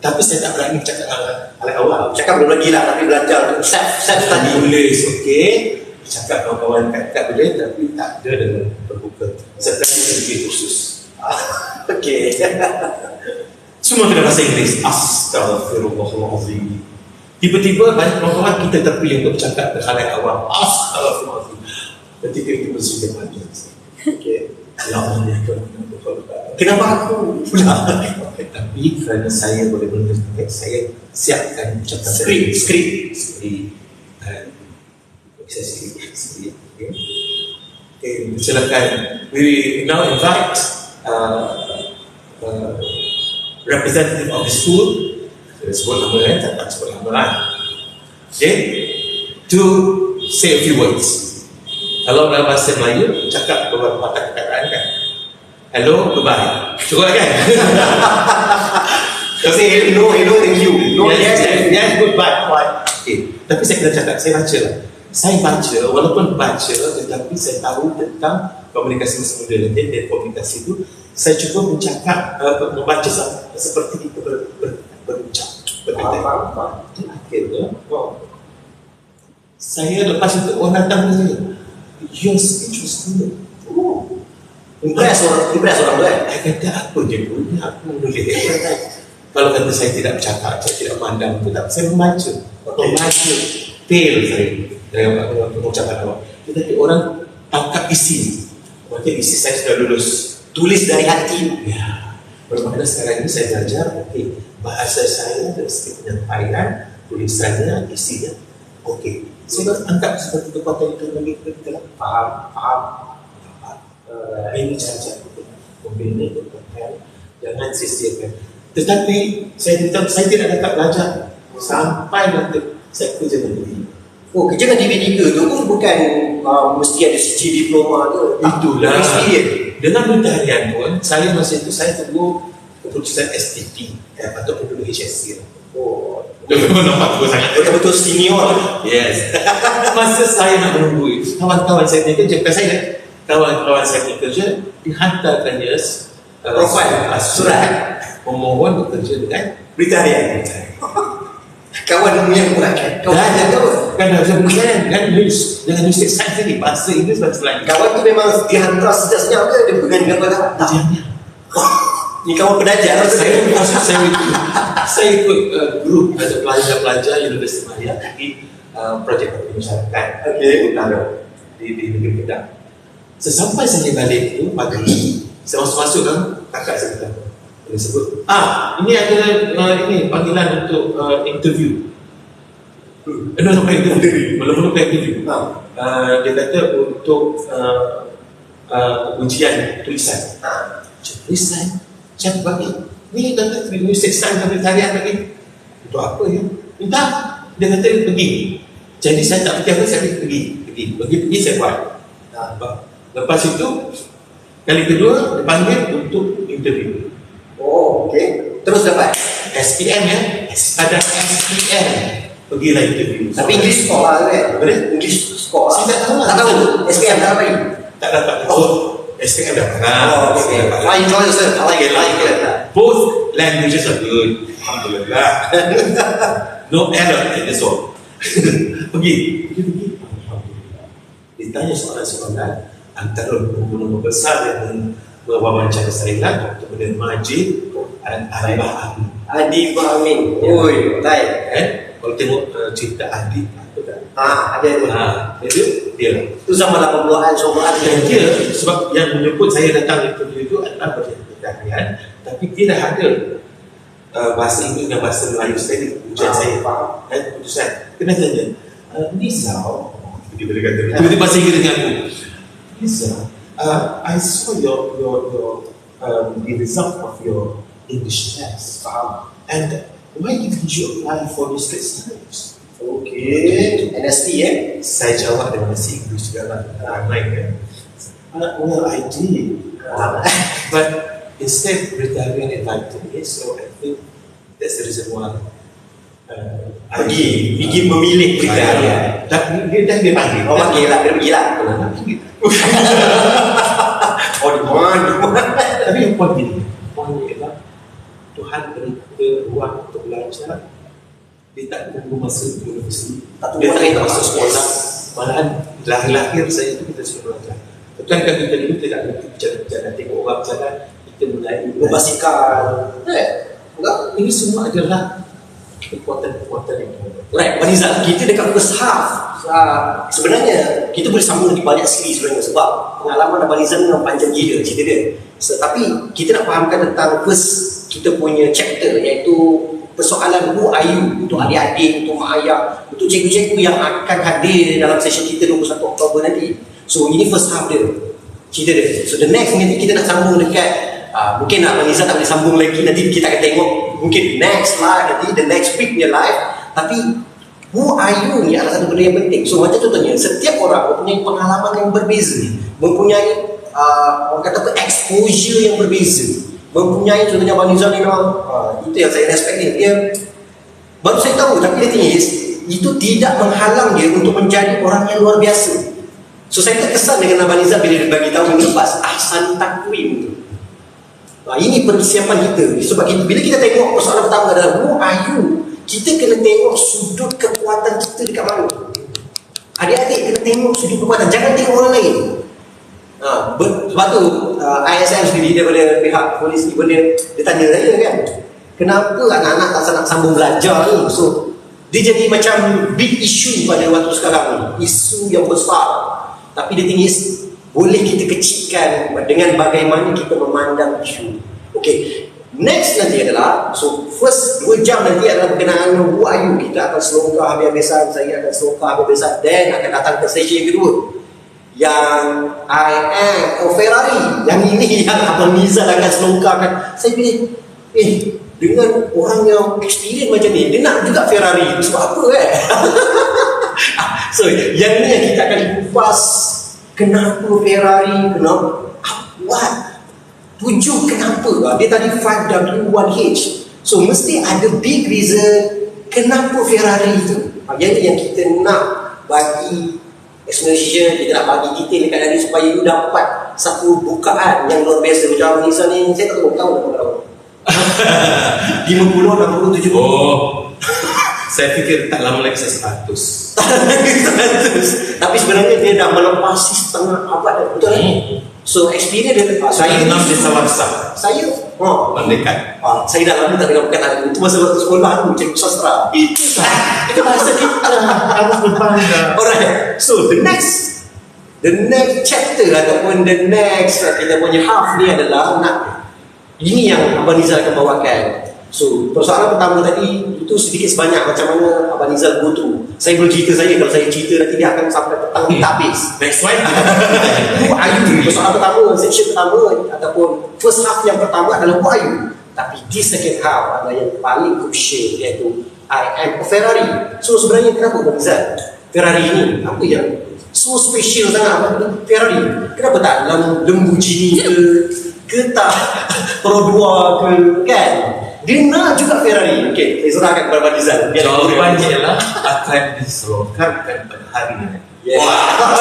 Tapi saya tak berani cakap hal awal. Cakap belum lagi lah, tapi belajar untuk self study. Tulis, okey. Cakap kawan-kawan kat boleh, tapi tak ada dalam terbuka. Setelah itu khusus. Okey. Semua kena bahasa Inggeris. Astaghfirullahalazim. Tiba-tiba banyak kawan-kawan kita terpilih untuk bercakap dengan awam. Astaghfirullahalazim. Ketika itu bersih panjang. Okey. Ya Allah, kenapa aku pula? Tapi kerana saya boleh menulis, saya siapkan skrip. Saya skrip. Okay, silakan. We now invite representative of the school. Saya sebut nama tak sebut nama. Okay, to say a few words. Kalau dalam bahasa Melayu, cakap beberapa kata-kataan kan. Hello, goodbye. Cukup kan? Kasi no, thank you. No, yes, goodbye. Okay. Tapi saya kena cakap, saya baca lah. Saya baca, walaupun baca, tetapi saya tahu tentang komunikasi semula dan komunikasi itu, saya cuba mencakap, membaca seperti kita berucap. Berkata. Akhirnya, saya lepas itu orang datang ke saya. Your speech was good. Impress orang tu Saya kata apa je punya, aku menulis. Kalau kata saya tidak bercakap, saya tidak memandang, tetap saya membaca. Fail saya dalam pengucapan awak. Tetapi orang tangkap isi. Maksudnya isi saya sudah lulus. Tulis dari hati. Ya. Bermakna sekarang ini saya belajar, bahasa saya dari segi penyampaian, tulisannya, isinya, saya anggap seperti kekuatan itu bagi kita faham. Ini cara-cara kita membina kekuatan, jangan sisihkan. Tetapi saya tidak dapat belajar sampai nanti saya kerja negeri. Kerja dengan DVD tu pun bukan mesti ada CG diploma tu. Itulah experience. Dengan berita harian pun, saya masa itu saya tunggu keputusan STP ataupun dulu HSC. Nampak tu sangat betul-betul senior. Yes. Masa saya nak menunggu itu, kawan-kawan saya punya kerja, bukan saya, kawan-kawan saya punya kerja dihantarkan dia surat memohon bekerja dengan berita harian. Kawan yang buatkan. Kan dah bisa bukan dengan news science ni, bahasa Inggeris, bahasa Melayu. Kawan tu memang dihantar sejak-sejak ke dia dengan gambar-gambar? Ni kawan pedajar. Saya ikut grup ada pelajar-pelajar Universiti Malaya di projek masyarakat di negeri Kedah. Sesampai saya balik tu pagi, saya masuk kan, kakak saya kata, dia sebut, ini ada ini panggilan untuk interview. Belum interview. Dia kata untuk ujian tulisan. Tulisan? Siapa bagi? Ni kata Universiti Sains dan Tarian bagi. Untuk apa ya? Minta. Dia kata pergi. Jadi saya tak pergi apa, saya pergi saya buat. Lepas itu kali kedua dipanggil untuk interview. Terus dapat SPM ya. Ada SPM. Pergilah interview. Tapi English score kan? English score. Saya tak tahu lah. Tak tahu. SPM tak dapat. Tak dapat. SPM dah pernah. I enjoy it. I like it. Both languages are good. Alhamdulillah. No error. That's all. Pergi. Alhamdulillah. Ditanya soalan-soalan antara guru-guru besar yang mewawancara saya lah, kemudian Majid dan Adi Bahamin. Baik. Kalau tengok cerita Adi, ada. Dia itu zaman 80-an, dan dia sebab yang menyebut saya datang interview itu adalah pertanyaan, tapi tidak ada bahasa Inggeris dan bahasa Melayu saya di ujian saya. Keputusan kena tanya Nizal, tiba-tiba bahasa Inggeris dengan aku. Nizal, I saw your the result of your English test, and why didn't you apply for the state studies? NST Saya jawab dengan bahasa Inggeris juga ramai kan. Well, I did, but instead Britarian invited me, so I think that's the reason why pergi memilih Britarian. Dia panggil. Panggil lah, dia pergi lah. Tapi yang poin ialah Tuhan Tuhan beri kita ruang untuk belajar. Dia tak tunggu masuk universiti, Tak dia tunggu tak masuk sekolah. yes. Malahan lahir-lahir saya itu kita sudah belajar. Bukan kita dulu tidak berhenti bicara-bicara, tengok orang jalan, kita mulai Membasikkan. Enggak? Ini semua adalah kekuatan-kekuatan yang ada. Right, Banizal, kita dekat first half. Sebenarnya kita boleh sambung lagi banyak siri sebenarnya sebab pengalaman Banizal memang panjang gila cerita dia. Tapi kita nak fahamkan tentang first kita punya chapter iaitu persoalan who are you untuk adik-adik, untuk mak ayah, untuk cikgu-cikgu yang akan hadir dalam session kita 21 Oktober nanti. So ini first half dia, cerita dia. So the next nanti kita nak sambung dekat mungkin Banizal tak boleh sambung lagi, nanti kita akan tengok mungkin next live nanti, the next week punya live. Tapi who are you ni adalah satu benda yang penting. So macam contohnya, setiap orang mempunyai pengalaman yang berbeza, mempunyai orang kata apa, exposure yang berbeza, mempunyai contohnya Banizal ni memang itu yang saya respect dia baru saya tahu, tapi the thing is itu tidak menghalang dia untuk menjadi orang yang luar biasa. So saya terkesan dengan Banizal bila dia bagi tahu minggu lepas ahsan takwim tu. Ini persiapan kita. Sebab kita, bila kita tengok persoalan pertama adalah who are you, kita kena tengok sudut kekuatan kita dekat mana. Adik-adik kena tengok sudut kekuatan, jangan tengok orang lain. Sebab tu ISM sendiri daripada pihak polis ni dia tanya saya kan, kenapa anak-anak tak nak sambung belajar ni. So dia jadi macam big issue pada waktu sekarang ni, isu yang besar. Tapi dia tinggi, boleh kita kecilkan dengan bagaimana kita memandang isu. Okay, next nanti adalah, so first 2 jam nanti adalah berkenaan who are you. Kita akan selongkar habis-habisan, saya akan selongkar habis-habisan, then akan datang ke sesi yang kedua yang I am Ferrari. Yang ini yang Abang Nizal akan selongkarkan. Saya pilih dengan orang yang experience macam ni, dia nak juga Ferrari. Sebab apa So yang ni yang kita akan kupas. Kenapa Ferrari? Kenapa? What? 7 kenapa? Dia tadi 5W1H. So mesti ada big reason kenapa Ferrari itu. Yang ni yang kita nak bagi explanation, kita nak bagi detail dekat dari supaya you dapat satu bukaan yang luar biasa. Macam Nisa ni, saya tak tahu berapa 50, 60, 70. Saya fikir tak lama lagi saya 100. Tapi sebenarnya dia dah melepasi setengah abad dah, betul kan? So experience dia, Saya 6 di Sawarsa. Saya Mendekat. saya dah lama tak dengar perkataan itu. Masa waktu sekolah tu cikgu sastra. Itu bahasa kita. Harus berbangga. Alright. So the next chapter ataupun the next kita punya half ni adalah ini yang Abang Nizal akan bawakan. So persoalan pertama tadi itu sedikit sebanyak macam mana Abang Nizal go through. Saya boleh cerita saya, kalau saya cerita nanti dia akan sampai petang tak habis. Next slide. Who are you? Persoalan pertama, section pertama ataupun first half yang pertama adalah who are you. Tapi di second half adalah yang paling crucial, iaitu I am a Ferrari. So sebenarnya kenapa Abang Nizal Ferrari ini apa yang so special sangat Abang Ferrari? Kenapa tak dalam Lamborghini ke tak Pro 2 ke kan? Dia nak juga Ferrari. Okay, saya serahkan kepada Abang Nizal. Jawapannya ialah akan diselongkarkan pada hari ini. Yeah.